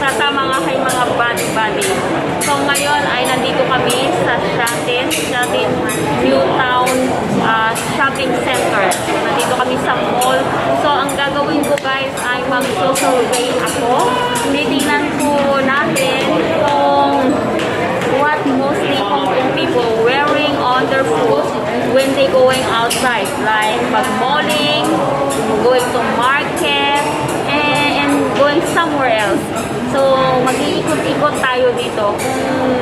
Tama nga kay mga body-body. So ngayon ay nandito kami sa Shatin Newtown Shopping Center. Nandito kami sa mall. So ang gagawin ko guys ay mag-survey ako. Titingnan po natin kung what mostly Hong Kong people wearing on their foot when they going outside, like pag-malling, going to market, and going somewhere else. So, mag-iikot-ikot tayo dito kung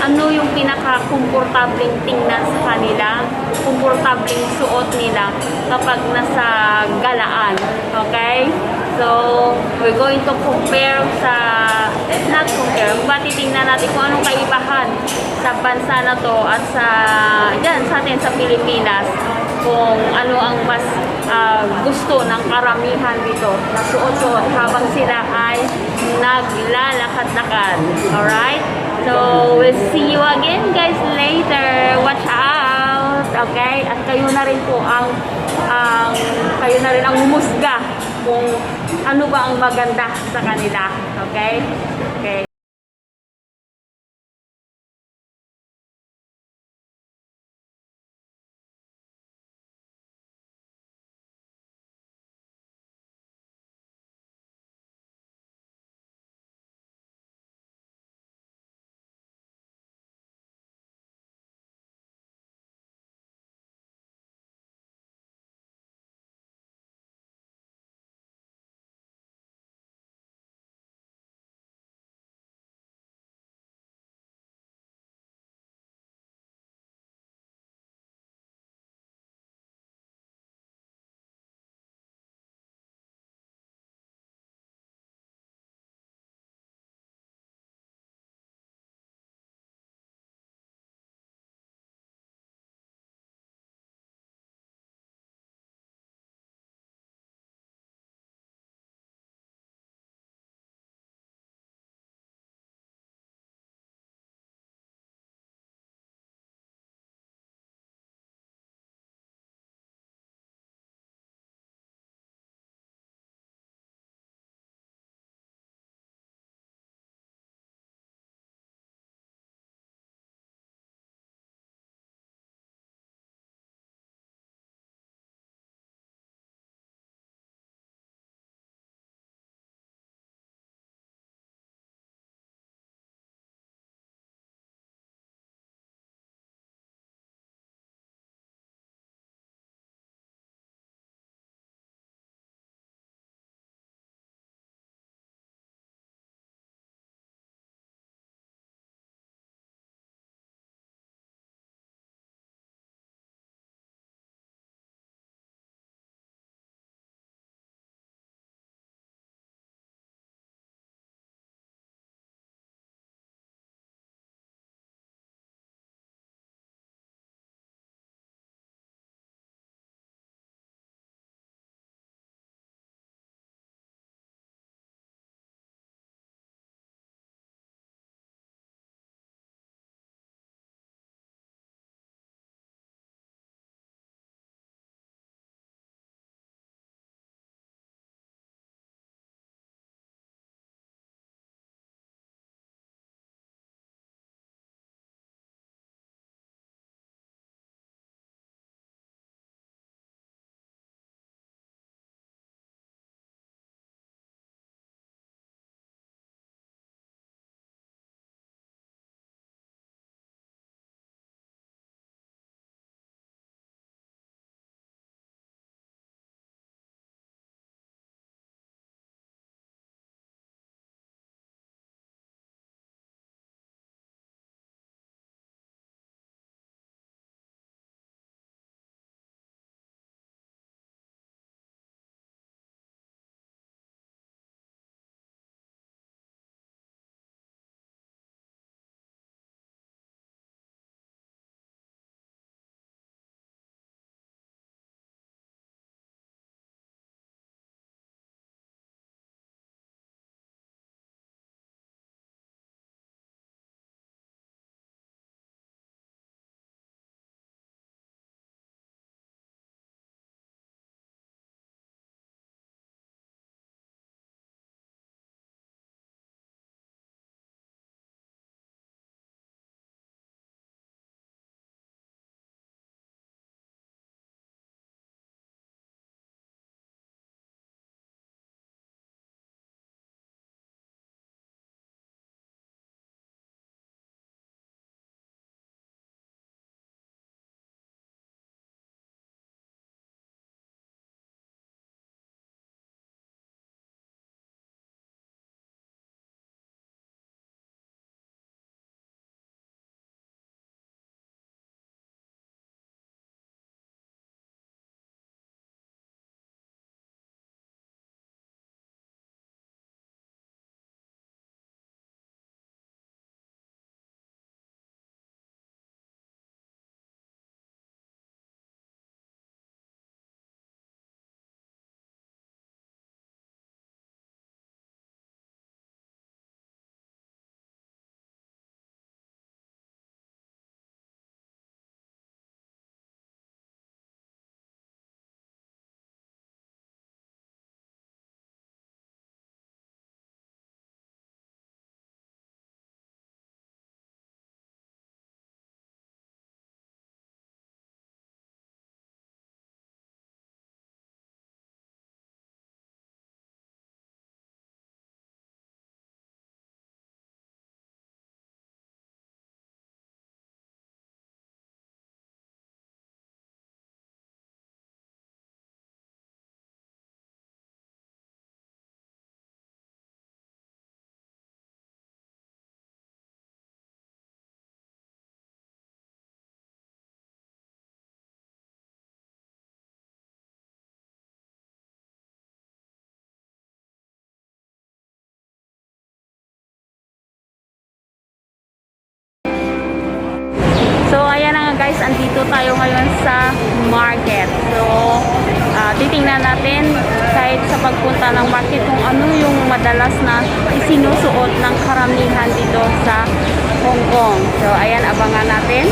ano yung pinaka-komportableng tingnan sa kanila, komportableng suot nila kapag nasa galaan. Okay? So, we're going to compare not compare, but titingnan natin kung anong kaibahan sa bansa na to at sa atin sa Pilipinas, kung ano ang mas gusto ng karamihan dito na suot-suot habang sila ay naglalakad-lakad. Alright? So, we'll see you again guys later. Watch out! Okay? At kayo na rin po ang humusga kung ano ba ang maganda sa kanila. Okay? Okay. So, ayan na nga guys, andito tayo ngayon sa market. So, titingnan natin kahit sa pagpunta ng market kung ano yung madalas na isinusuot ng karamihan dito sa Hong Kong. So, ayan, abangan natin.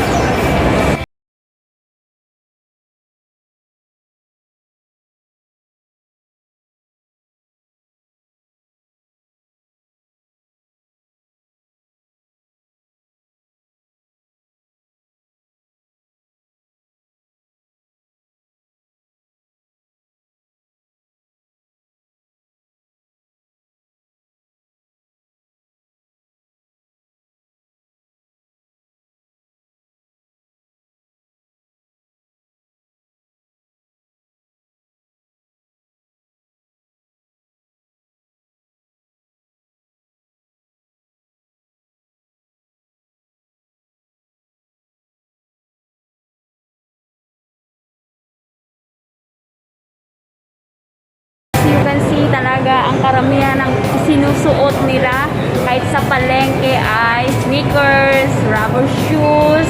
You can see talaga ang karamihan ng sinusuot nila kahit sa palengke ay sneakers, rubber shoes.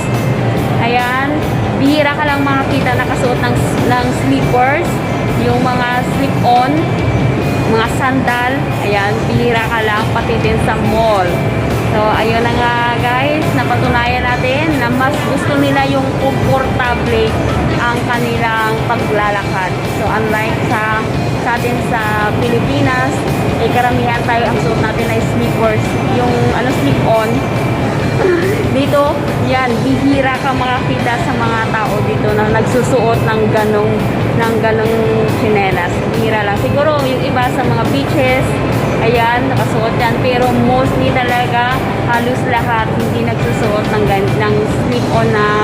Ayan, bihira ka lang makakita nakasuot ng slippers, yung mga slip-on, mga sandal. Ayan, bihira ka lang pati din sa mall. So, ayun na nga guys, napatunayan natin na mas gusto nila yung komportable ang kanilang paglalakad. So, unlike sa atin sa Pilipinas, ay karamihan tayo ang suot natin ay slippers. Yung slip-on, dito, yan, bihira ka makakita sa mga tao dito na nagsusuot ng ganong tsinelas. Bihira lang. Siguro yung iba sa mga beaches, ayan, nakasuot yan. Pero mostly talaga, halos lahat hindi nagsusuot ng slip-on na